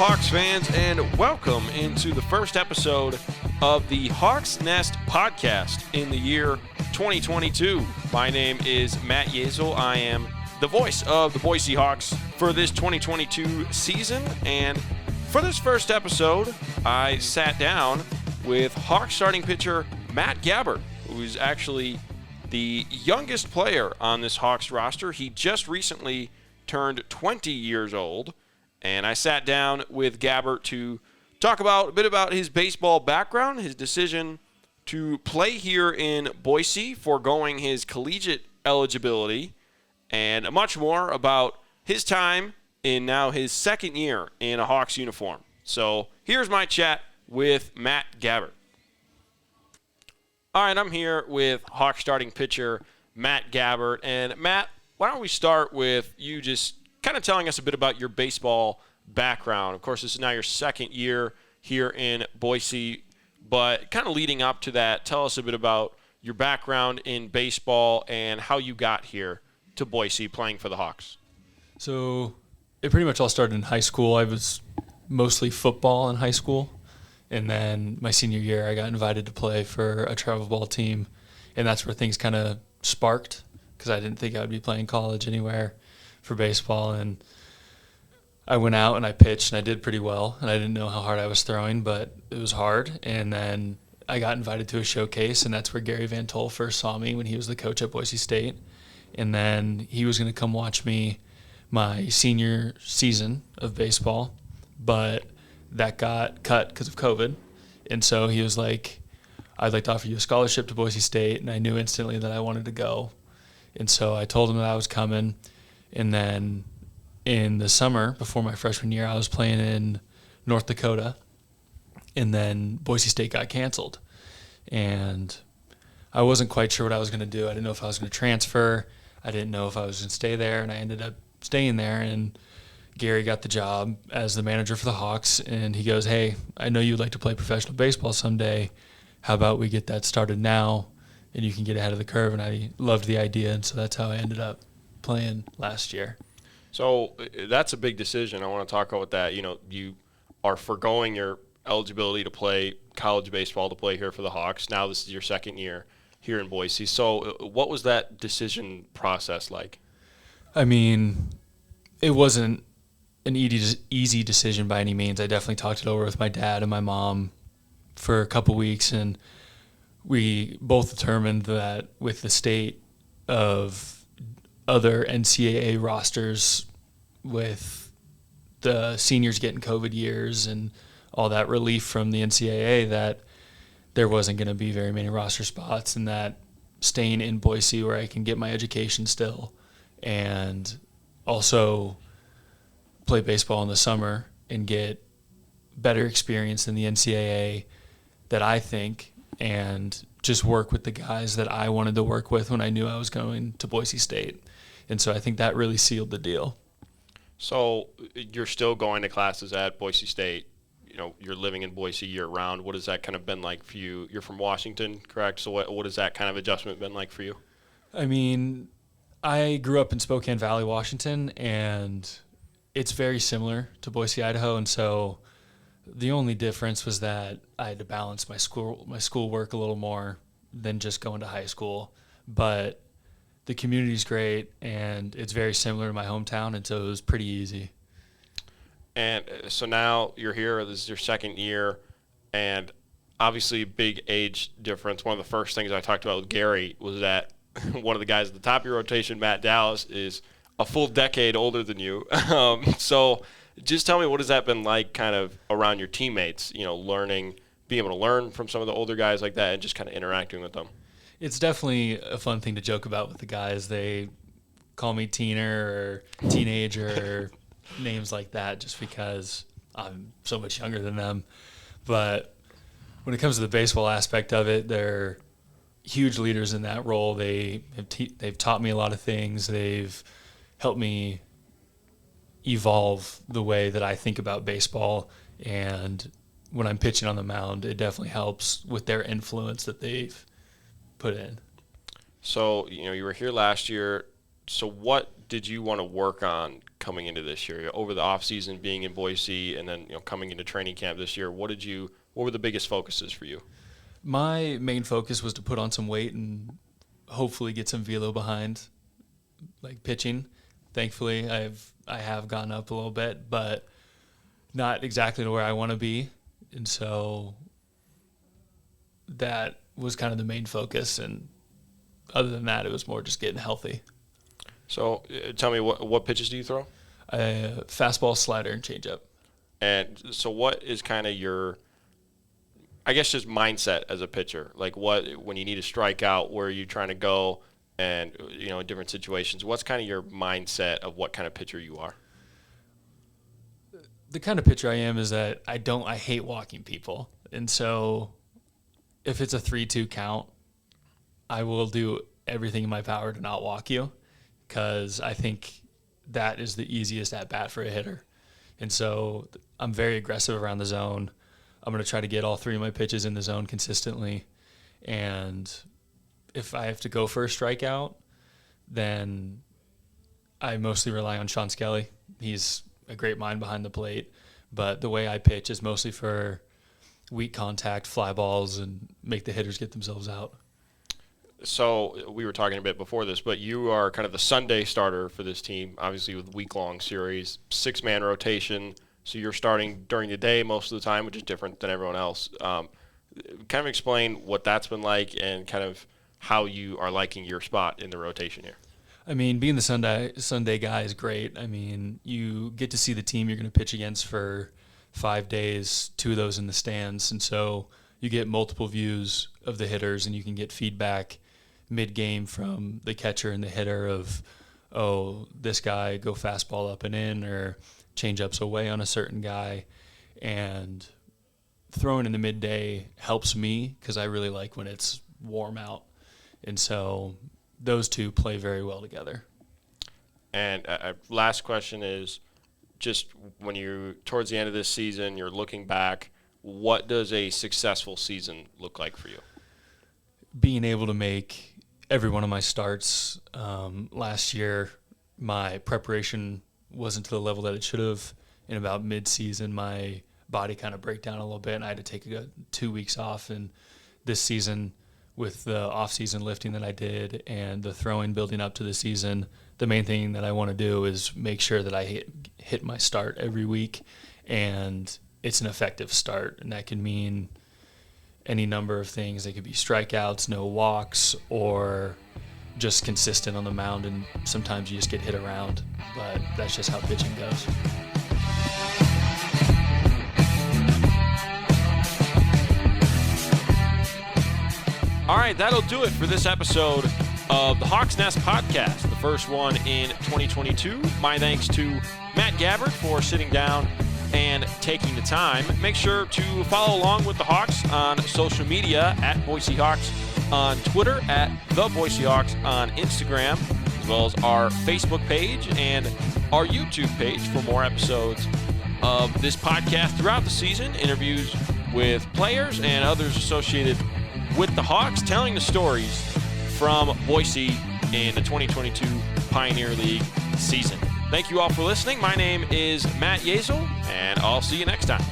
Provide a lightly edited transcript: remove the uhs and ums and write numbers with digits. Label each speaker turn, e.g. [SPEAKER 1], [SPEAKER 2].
[SPEAKER 1] Hawks fans, and welcome into the first episode of the Hawks Nest podcast in the year 2022. My name is Matt Yeazel. I am the voice of the Boise Hawks for this 2022 season, and for this first episode, I sat down with Hawks starting pitcher Matt Gabbert, who's actually the youngest player on this Hawks roster. He just recently turned 20 years old, and I sat down with Gabbert to talk a bit about his baseball background, his decision to play here in Boise, foregoing his collegiate eligibility, and much more about his time in now his second year in a Hawks uniform. So here's my chat with Matt Gabbert. All right, I'm here with Hawks starting pitcher Matt Gabbert. And Matt, why don't we start with you just kind of telling us a bit about your baseball background. Of course, this is now your second year here in Boise, but kind of leading up to that, tell us a bit about your background in baseball and how you got here to Boise playing for the Hawks.
[SPEAKER 2] So it pretty much all started in high school. I was mostly football in high school, and then my senior year I got invited to play for a travel ball team, and that's where things kind of sparked because I didn't think I would be playing college anywhere for baseball. And I went out and I pitched and I did pretty well, and I didn't know how hard I was throwing, but it was hard. And then I got invited to a showcase, and that's where Gary Van Tol first saw me when he was the coach at Boise State. And then he was going to come watch me my senior season of baseball, but that got cut because of COVID. And so he was like, I'd like to offer you a scholarship to Boise State. And I knew instantly that I wanted to go. And so I told him that I was coming. And then in the summer before my freshman year, I was playing in North Dakota. And then Boise State got canceled. And I wasn't quite sure what I was going to do. I didn't know if I was going to transfer. I didn't know if I was going to stay there. And I ended up staying there. And Gary got the job as the manager for the Hawks. And he goes, hey, I know you'd like to play professional baseball someday. How about we get that started now and you can get ahead of the curve? And I loved the idea. And so that's how I ended up playing last year.
[SPEAKER 1] So that's a big decision. I want to talk about that. You know, you are foregoing your eligibility to play college baseball to play here for the Hawks. Now this is your second year here in Boise. So what was that decision process like?
[SPEAKER 2] I mean, it wasn't an easy decision by any means. I definitely talked it over with my dad and my mom for a couple weeks, and we both determined that with the state of other NCAA rosters, with the seniors getting COVID years and all that relief from the NCAA, that there wasn't going to be very many roster spots, and that staying in Boise where I can get my education still and also play baseball in the summer and get better experience in the NCAA that I think, and just work with the guys that I wanted to work with when I knew I was going to Boise State. And so I think that really sealed the deal.
[SPEAKER 1] So you're still going to classes at Boise State. You know, you're living in Boise year-round. What has that kind of been like for you? You're from Washington, correct? So what has that kind of adjustment been like for you?
[SPEAKER 2] I mean, I grew up in Spokane Valley, Washington, and it's very similar to Boise, Idaho. And so the only difference was that I had to balance my schoolwork a little more than just going to high school. But the community's great, and it's very similar to my hometown, and so it was pretty easy.
[SPEAKER 1] And so now you're here, this is your second year, and obviously big age difference. One of the first things I talked about with Gary was that one of the guys at the top of your rotation, Matt Dallas, is a full decade older than you. So just tell me, what has that been like kind of around your teammates, you know, being able to learn from some of the older guys like that and just kind of interacting with them?
[SPEAKER 2] It's definitely a fun thing to joke about with the guys. They call me teener or teenager or names like that just because I'm so much younger than them. But when it comes to the baseball aspect of it, they're huge leaders in that role. They've taught me a lot of things. They've helped me evolve the way that I think about baseball. And when I'm pitching on the mound, it definitely helps with their influence that they've put in.
[SPEAKER 1] So, you know, you were here last year. So what did you want to work on coming into this year? Over the offseason, being in Boise, and then coming into training camp this year, what were the biggest focuses for you?
[SPEAKER 2] My main focus was to put on some weight and hopefully get some velo behind, like pitching. Thankfully, I have gone up a little bit, but not exactly to where I want to be. And so that was kind of the main focus. And other than that, it was more just getting healthy.
[SPEAKER 1] So tell me, what pitches do you throw?
[SPEAKER 2] Fastball, slider, and changeup.
[SPEAKER 1] And so what is kind of your, I guess, just mindset as a pitcher? Like when you need to strike out, where are you trying to go? And, in different situations, what's kind of your mindset of what kind of pitcher you are?
[SPEAKER 2] The kind of pitcher I am is that I hate walking people. And so if it's a 3-2 count, I will do everything in my power to not walk you, because I think that is the easiest at bat for a hitter. And so I'm very aggressive around the zone. I'm going to try to get all 3 of my pitches in the zone consistently. And if I have to go for a strikeout, then I mostly rely on Sean Skelly. He's a great mind behind the plate, but the way I pitch is mostly for weak contact, fly balls, and make the hitters get themselves out.
[SPEAKER 1] So we were talking a bit before this, but you are kind of the Sunday starter for this team, obviously with week-long series, 6-man rotation, so you're starting during the day most of the time, which is different than everyone else. Kind of explain what that's been like and kind of how you are liking your spot in the rotation here.
[SPEAKER 2] I mean, being the Sunday guy is great. I mean, you get to see the team you're going to pitch against for 5 days, 2 of those in the stands, and so you get multiple views of the hitters, and you can get feedback mid-game from the catcher and the hitter of, oh, this guy go fastball up and in, or change-ups away on a certain guy. And throwing in the midday helps me because I really like when it's warm out. And so those two play very well together.
[SPEAKER 1] And last question is, just when you're towards the end of this season, you're looking back, what does a successful season look like for you?
[SPEAKER 2] Being able to make every one of my starts. Last year, my preparation wasn't to the level that it should have. In about mid-season, my body kind of break down a little bit, and I had to take 2 weeks off. And this season, with the off-season lifting that I did and the throwing building up to the season, the main thing that I want to do is make sure that I hit my start every week, and it's an effective start. And that can mean any number of things. They could be strikeouts, no walks, or just consistent on the mound, and sometimes you just get hit around, but that's just how pitching goes.
[SPEAKER 1] All right, that'll do it for this episode of the Hawks Nest Podcast, the first one in 2022. My thanks to Matt Gabbert for sitting down and taking the time. Make sure to follow along with the Hawks on social media at Boise Hawks on Twitter, at the Boise Hawks on Instagram, as well as our Facebook page and our YouTube page for more episodes of this podcast throughout the season, interviews with players and others associated with the Hawks, telling the stories from Boise in the 2022 Pioneer League season. Thank you all for listening. My name is Matt Yeazel, and I'll see you next time.